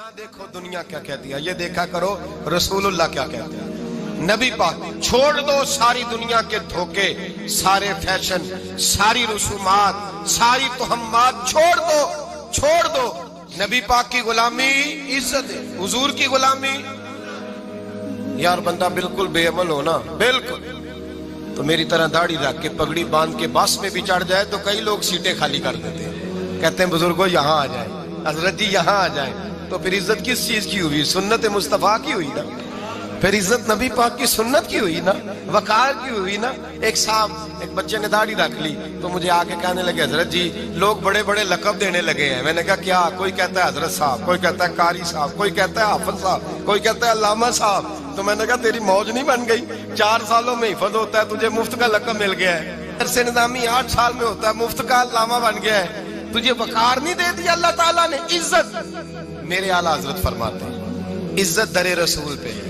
ना देखो दुनिया क्या कहती है, ये देखा करो रसूलुल्लाह क्या कहते हैं। नबी पाक छोड़ दो सारी दुनिया के धोखे, सारे फैशन, सारी रसूमात, सारी तोहम्मात छोड़ दो। नबी पाक की गुलामी इज्जत है, हुजूर की गुलामी। यार बंदा बिल्कुल बेअमल हो ना, बिल्कुल, तो मेरी तरह दाढ़ी रख के पगड़ी बांध के बस में भी चढ़ जाए तो कई लोग सीटें खाली कर देते हैं, कहते हैं बुजुर्गो यहाँ आ जाए, हजरत जी यहाँ आ जाए। तो फिर इज्जत किस चीज की हुई? सुन्नत मुस्तफा की हुई ना, फिर इज्जत नबी पाक की सुन्नत की हुई ना, वकार की हुई ना। एक साहब, एक बच्चे ने दाढ़ी रख ली तो मुझे आके कहने लगे हजरत जी लोग बड़े बड़े लकब देने लगे हैं। मैंने कहा क्या? कोई कहता है हजरत साहब, कोई कहता है कारी साहब, कोई कहता है हाफिज साहब, कोई कहता है अल्लामा साहब। तो मैंने कहा तेरी मौज नहीं बन गई? 4 सालों में हिफज होता है, तुझे मुफ्त का लकब मिल गया है। अरसे निजामी 8 साल में होता है, मुफ्त का अल्लामा बन गया है। तुझे वकार नहीं दे दिया अल्लाह ताला ने, इज्जत। मेरे आला हजरत फरमाते हैं इज्जत दरे रसूल पे है,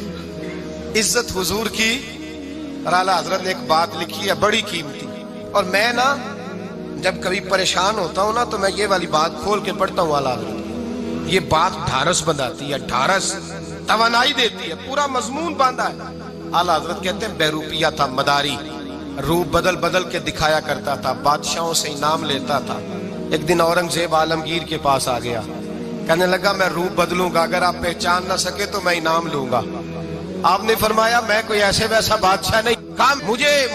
इज्जत हुजूर की। और आला हजरत ने एक बात लिखी है बड़ी कीमती, और मैं ना जब कभी परेशान होता हूं ना तो मैं ये वाली बात खोल के पढ़ता हूँ। आला हजरत ये बात ढारस बंधाती है, ढारस तवानाई देती है, पूरा मजमून बांधा है। आला हजरत कहते हैं बेरूपिया था मदारी, रूप बदल बदल के दिखाया करता था, बादशाहों से इनाम लेता था। एक दिन औरंगजेब आलमगीर के पास आ गया, कहने लगा मैं रूप बदलूंगा, अगर आप पहचान ना सके तो मैं इनाम लूंगा। आपने फरमाया मैं कोई ऐसे वैसा बादशाह नहीं, कहा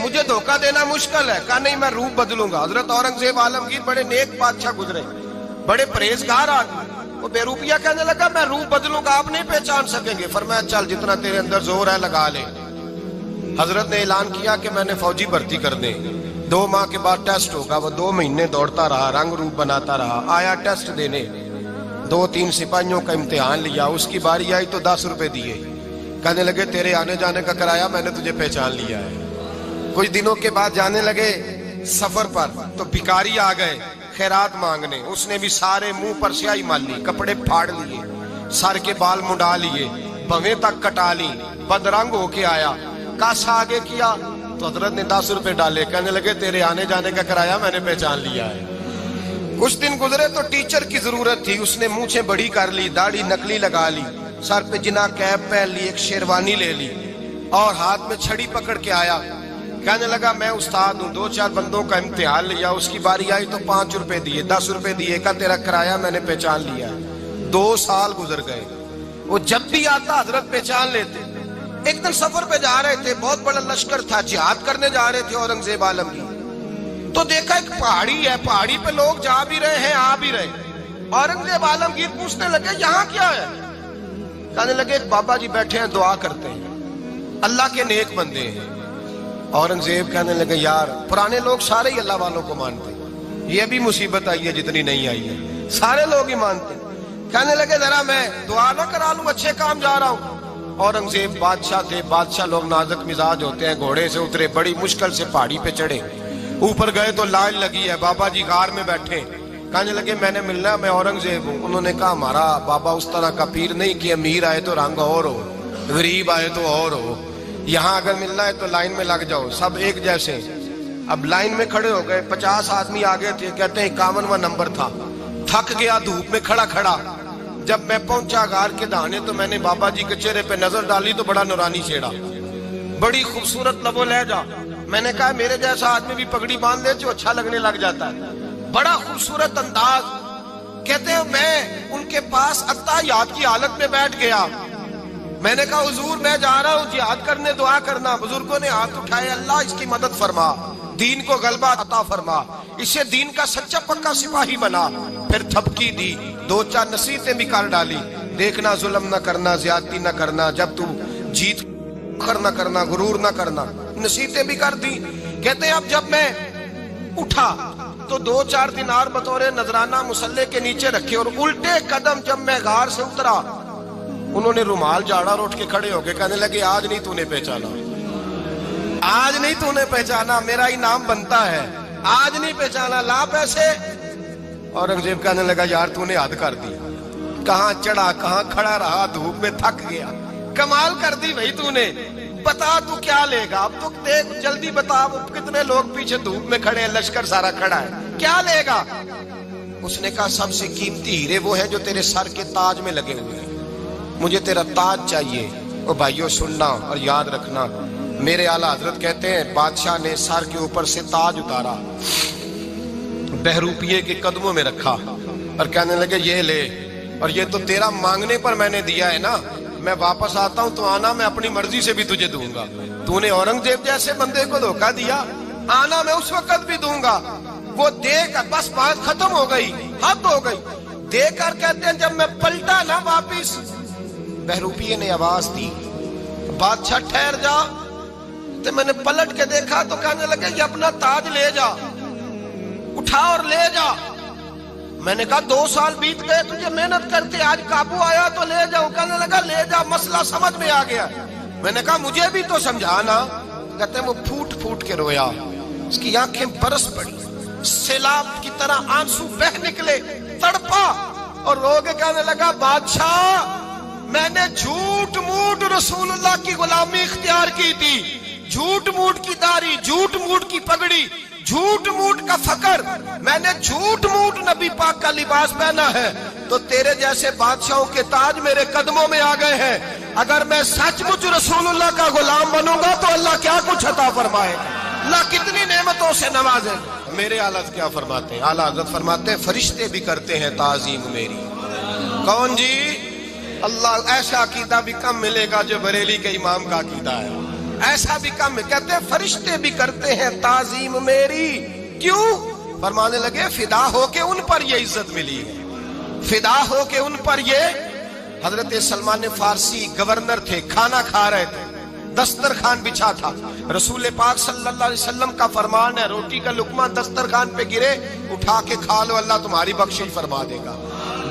मुझे धोखा देना मुश्किल है। कहा नहीं मैं रूप बदलूंगा। हजरत औरंगजेब आलमगीर बड़े नेक बादशाह गुजरे, बड़े परहेजगार आदमी। वो बेरूपिया कहने लगा मैं रूप बदलूंगा, आप नहीं पहचान सकेंगे। फरमाया चल जितना तेरे अंदर जोर है लगा ले। हजरत ने ऐलान किया कि मैंने फौजी भर्ती कर दे, 2 माह के बाद टेस्ट होगा। वो 2 महीने दौड़ता रहा, रंग रूप बनाता रहा, आया टेस्ट देने, 2-3 सिपाहियों का इम्तिहान लिया। उसकी बारी आई तो 10 रुपए दिए, कहने लगे तेरे आने जाने का किराया मैंने तुझे पहचान लिया है। कुछ दिनों के बाद जाने लगे सफर पर तो भिखारी आ गए खैरात मांगने। उसने भी सारे मुंह पर स्याही माली, कपड़े फाड़ लिए, सर के बाल मुंडा लिए, भवें तक कटा ली, बदरंग होके आया। कासा आगे किया तो हजरत ने 10 रुपए डाले, कहने लगे तेरे आने जाने का किराया मैंने पहचान लिया है। कुछ दिन गुजरे तो टीचर की जरूरत थी, उसने मूछें बड़ी कर ली, दाढ़ी नकली लगा ली, सर पे जिना कैप पहन ली, एक शेरवानी ले ली और हाथ में छड़ी पकड़ के आया। कहने लगा मैं उस्ताद हूँ, 2-4 बंदों का इम्तिहान लिया, उसकी बारी आई तो 5 रुपए दिए, 10 रुपए दिए, का तेरा किराया मैंने पहचान लिया। 2 साल गुजर गए, वो जब भी आता हजरत पहचान लेते। एक दिन सफर पे जा रहे थे, बहुत बड़ा लश्कर था, जिहाद करने जा रहे थे औरंगजेब आलमगीर। तो देखा एक पहाड़ी है, पहाड़ी पे लोग जा भी रहे हैं आ भी रहे। औरंगजेब आलमगीर पूछने लगे यहाँ क्या है? कहने लगे बाबा जी बैठे हैं दुआ करते हैं, अल्लाह के नेक बंदे हैं। औरंगजेब कहने लगे यार पुराने लोग सारे ही अल्लाह वालों को मानते, ये अभी मुसीबत आई है जितनी नहीं आई है, सारे लोग ही मानते। कहने लगे जरा मैं दुआ ना करा लूं, अच्छे काम जा रहा हूं। औरंगजेब बादशाह थे, बादशाह लोग नाजुक मिजाज होते हैं। घोड़े से उतरे, बड़ी मुश्किल से पहाड़ी पे चढ़े, ऊपर गए तो लाइन लगी है, बाबा जी गार में बैठे। कहने लगे मैंने मिलना है, मैं औरंगजेब हूँ। उन्होंने कहा हमारा बाबा उस तरह का पीर नहीं कि अमीर आए तो रंग और हो, गरीब आए तो और हो, यहाँ अगर मिलना है तो लाइन में लग जाओ, सब एक जैसे। अब लाइन में खड़े हो गए, 50 आदमी आगे थे, कहते हैं 51वां नंबर था। थक गया धूप में खड़ा खड़ा। जब मैं पहुंचा गार के दाने तो मैंने बाबा जी के चेहरे पे नजर डाली तो बड़ा नूरानी चेहरा, बड़ी खूबसूरत लबो लहजा। मैंने कहा मेरे जैसा आदमी भी पगड़ी बांध ले जो अच्छा लगने लग जाता है, बड़ा खूबसूरत अंदाज। कहते हैं मैं उनके पास अत्ताहियात की हालत में बैठ गया। मैंने कहा हुजूर मैं जा रहा हूँ जिहाद करने, दुआ करना। बुजुर्गों ने हाथ उठाए, अल्लाह इसकी मदद फरमा, दीन को गलबा अता फरमा, इसे दीन का सच्चा पक्का सिपाही बना। फिर थपकी दी, 2-4 नसीहतें भी कर डाली, देखना जुल्म न करना, ज्यादती न करना, जब तू जीत कर न करना, गुरूर न करना, नसीहतें भी कर दी। कहते अब जब मैं उठा तो 2-4 दिनार बतौरे नजराना मुसल्ले के नीचे रखे, और उल्टे कदम जब मैं गार से उतरा उन्होंने रुमाल झाड़ा और उठ के खड़े हो गए। कहने लगे आज नहीं तूने पहचाना, आज नहीं तूने पहचाना, मेरा इनाम बनता है, आज नहीं पहचाना, ला पैसे। औरंगजेब कहने लगा यार तूने हद कर दी, कहाँ चढ़ा कहाँ खड़ा रहा, धूप में थक गया, कमाल कर दी भाई तूने। बता तू क्या लेगा, अब तो देख जल्दी बता, कितने लोग पीछे धूप में खड़े हैं, लश्कर सारा खड़ा है, क्या लेगा? اس نے کہا سب سے قیمتی ہیرے وہ ہیں جو تیرے سر کے تاج میں لگے ہوئے ہیں، مجھے تیرا تاج چاہیے۔ او بھائیو سننا اور یاد رکھنا، میرے اعلیٰ حضرت کہتے ہیں بادشاہ نے سر کے اوپر سے تاج اتارا، بہروپیے کے قدموں میں رکھا اور کہنے لگے یہ لے، اور یہ تو تیرا مانگنے پر میں نے دیا ہے نا، میں واپس آتا ہوں تو آنا میں اپنی مرضی سے بھی تجھے دوں گا۔ تو نے اورنگزیب جیسے بندے کو دھوکہ دیا، آنا میں اس وقت بھی دوں گا۔ وہ دے کر بس بات ختم ہو گئی، حد ہو گئی۔ دے کر کہتے ہیں جب میں پلٹا نا واپس، بہروپیے نے آواز دی بادشاہ ٹھہر جا، تو میں نے پلٹ کے دیکھا تو کہنے لگے یہ اپنا تاج لے جا، اٹھا اور لے جا۔ میں نے کہا 2 سال بیت گئے تجھے محنت کرتے، آج قابو آیا تو لے جاؤ۔ کہنے لگا لے جا، مسئلہ سمجھ میں آ گیا۔ میں نے کہا مجھے بھی تو سمجھانا۔ کہتے ہیں وہ پھوٹ پھوٹ کے رویا، اس کی آنکھیں برس پڑی، سیلاب کی طرح آنسو بہ نکلے، تڑپا اور رو کے کہنے لگا بادشاہ میں نے جھوٹ موٹ رسول اللہ کی غلامی اختیار کی تھی، جھوٹ موٹ کی داڑھی، جھوٹ موٹ کی پگڑی، جھوٹ موٹ کا فقر، میں نے جھوٹ موٹ نبی پاک کا لباس پہنا ہے، تو تیرے جیسے بادشاہوں کے تاج میرے قدموں میں آ گئے ہیں۔ اگر میں سچ مچ رسول اللہ کا غلام بنوں گا تو اللہ کیا کچھ عطا فرمائے گا، اللہ کتنی نعمتوں سے نوازے۔ میرے اعلیٰ کیا فرماتے ہیں؟ اعلیٰ حضرت فرماتے ہیں فرشتے بھی کرتے ہیں تعظیم میری۔ کون جی؟ اللہ، ایسا عقیدہ بھی کم ملے گا جو بریلی کے امام کا عقیدہ ہے، ایسا بھی کم۔ کہتے ہیں فرشتے بھی کرتے ہیں تعظیم میری۔ کیوں؟ فرمانے لگے فدا ہو کے ان پر یہ عزت ملی ہے، فدا ہو کے ان پر یہ۔ حضرت سلمان فارسی گورنر تھے، کھانا کھا رہے تھے، دسترخوان بچھا تھا، رسول پاک صلی اللہ علیہ وسلم کا فرمان ہے روٹی کا لقمہ دسترخوان پہ گرے اٹھا کے کھا لو، اللہ تمہاری بخشش فرما دے گا۔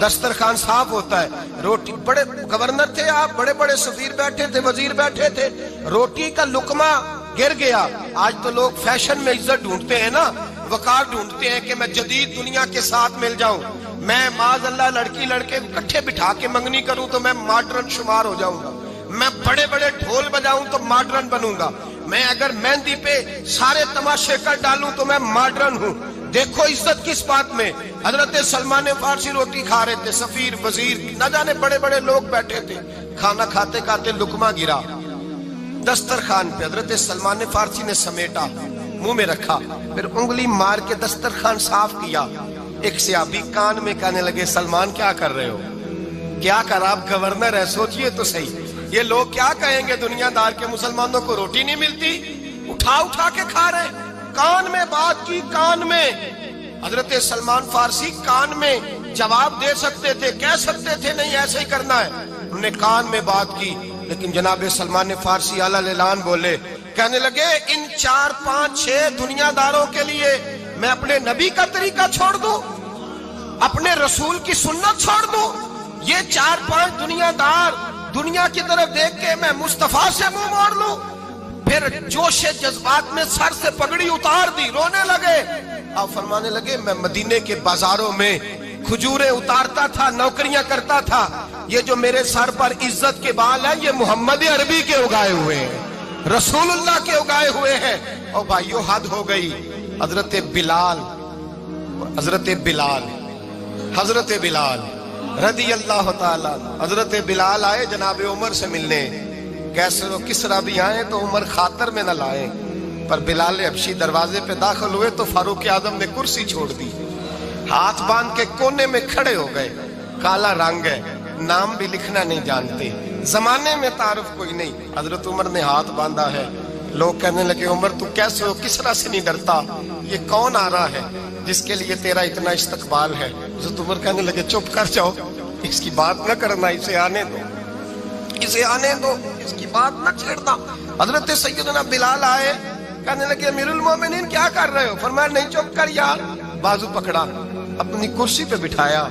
دسترخوان صاف ہوتا ہے، روٹی، بڑے گورنر تھے آپ، بڑے بڑے سفیر بیٹھے تھے، وزیر بیٹھے تھے، روٹی کا لقمہ گر گیا۔ آج تو لوگ فیشن میں عزت ڈھونڈتے ہیں نا، وقار ڈھونڈتے ہیں کہ میں جدید دنیا کے ساتھ مل جاؤں، میں معاذ اللہ لڑکی لڑکے اکٹھے بٹھا کے منگنی کروں تو میں ماڈرن شمار ہو جاؤں گا، میں بڑے بڑے ڈھول بجاؤں تو ماڈرن بنوں گا، میں اگر مہندی پہ سارے تماشے کر ڈالوں تو میں ماڈرن ہوں۔ دیکھو عزت کس بات میں۔ حضرت سلمان فارسی روٹی کھا رہے تھے، سفیر وزیر نہ جانے بڑے بڑے لوگ بیٹھے تھے، کھانا کھاتے کھاتے لقمہ گرا دسترخوان پہ، حضرت سلمان فارسی نے سمیٹا، منہ میں رکھا، پھر انگلی مار کے دسترخوان صاف کیا۔ ایک صحابی کان میں کہنے لگے سلمان کیا کر رہے ہو، کیا کر، آپ گورنر ہے، سوچئے تو صحیح، یہ لوگ کیا کہیں گے دنیا دار کے مسلمانوں کو روٹی نہیں ملتی، اٹھا اٹھا کے کھا رہے۔ کان میں بات کی، کان میں۔ حضرت سلمان فارسی کان میں جواب دے سکتے تھے، کہہ سکتے تھے نہیں ایسے ہی کرنا ہے، انہوں نے کان میں بات کی، لیکن جناب سلمان فارسی اعلیٰ اعلان بولے، کہنے لگے ان 4 5 6 دنیا داروں کے لیے میں اپنے نبی کا طریقہ چھوڑ دوں، اپنے رسول کی سنت چھوڑ دوں؟ یہ 4 5 دنیا دار دنیا کی طرف دیکھ کے میں مصطفیٰ سے منہ موڑ لوں؟ پھر جوش جذبات میں سر سے پگڑی اتار دی، رونے لگے۔ آپ فرمانے لگے میں مدینے کے بازاروں میں کھجوریں اتارتا تھا، نوکریاں کرتا تھا، یہ جو میرے سر پر عزت کے بال ہیں یہ محمد عربی کے اگائے ہوئے ہیں، رسول اللہ کے اگائے ہوئے ہیں۔ اور بھائیو حد ہو گئی۔ حضرت بلال رضی اللہ تعالیٰ، حضرت بلال آئے جناب عمر سے ملنے، کیسے وہ کسرا بھی آئے تو عمر خاطر میں نہ لائے، پر بلال حبشی دروازے پہ داخل ہوئے تو فاروق اعظم نے کرسی چھوڑ دی، ہاتھ باندھ کے کونے میں کھڑے ہو گئے۔ کالا رنگ ہے، نام بھی لکھنا نہیں جانتے، زمانے میں تعارف کوئی نہیں۔ حضرت عمر نے ہاتھ باندھا ہے، لوگ کہنے لگے عمر تو کیسے ہو، کسرا سے نہیں ڈرتا، یہ کون آ رہا ہے جس کے لیے تیرا اتنا استقبال ہے؟ حضرت عمر کہنے لگے چپ کر جاؤ، اس کی بات نہ کرنا، اسے آنے دو، اسے آنے دو، اس کی بات نہ چھیڑنا۔ حضرت سیدنا بلال آئے، کہنے لگے امیر المومنین کیا کر رہے ہو؟ فرمایا نہیں چپ کر یار، بازو پکڑا، اپنی کرسی پہ بٹھایا۔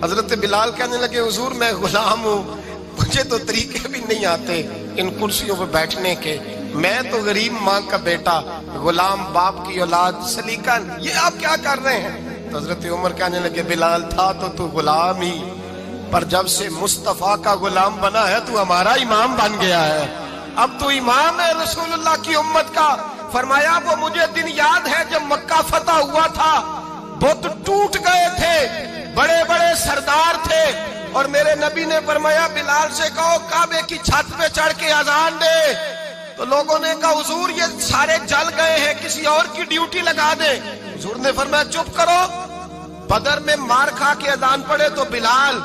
حضرت بلال کہنے لگے حضور میں غلام ہوں، مجھے تو طریقے بھی نہیں آتے ان کرسیوں پہ بیٹھنے کے، میں تو غریب ماں کا بیٹا، غلام باپ کی اولاد، سلیقن، یہ آپ کیا کر رہے ہیں؟ تو حضرت عمر کہنے لگے بلال تھا تو غلام ہی، پر جب سے مصطفیٰ کا غلام بنا ہے تو ہمارا امام بن گیا ہے، اب تو امام ہے رسول اللہ کی امت کا۔ فرمایا وہ مجھے دن یاد ہے جب مکہ فتح ہوا تھا، बुत टूट गए थे, बड़े बड़े सरदार थे, और मेरे नबी ने फरमाया बिलाल से कहो काबे की छत पे चढ़ के अजान दे। तो लोगों ने कहा हुजूर ये सारे जल गए हैं, किसी और की ड्यूटी लगा दे। हुजूर ने फरमाया चुप करो, बदर में मार खा के अजान पड़े तो बिलाल,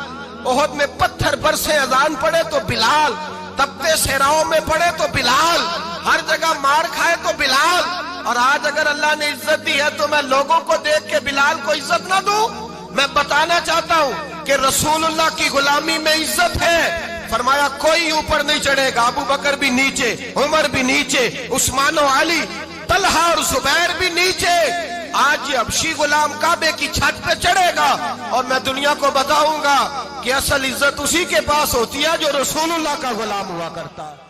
ओहद में पत्थर बरसे अजान पड़े तो बिलाल, तपते सहराओं में पड़े तो बिलाल, हर जगह मार खाए तो बिलाल। और आज अगर अल्लाह ने इज्जत दी है तो मैं लोगों को देख के बिलाल को इज्जत ना दूं? मैं बताना चाहता हूं कि रसूलुल्लाह की गुलामी में इज्जत है। फरमाया कोई ऊपर नहीं चढ़ेगा, अबू बकर भी नीचे, उमर भी नीचे, उस्मान और अली, तलहा और जुबैर भी नीचे। आज ये हबशी गुलाम काबे की छत पे चढ़ेगा और मैं दुनिया को बताऊंगा कि असल इज्जत उसी के पास होती है जो रसूलुल्लाह का गुलाम हुआ करता है।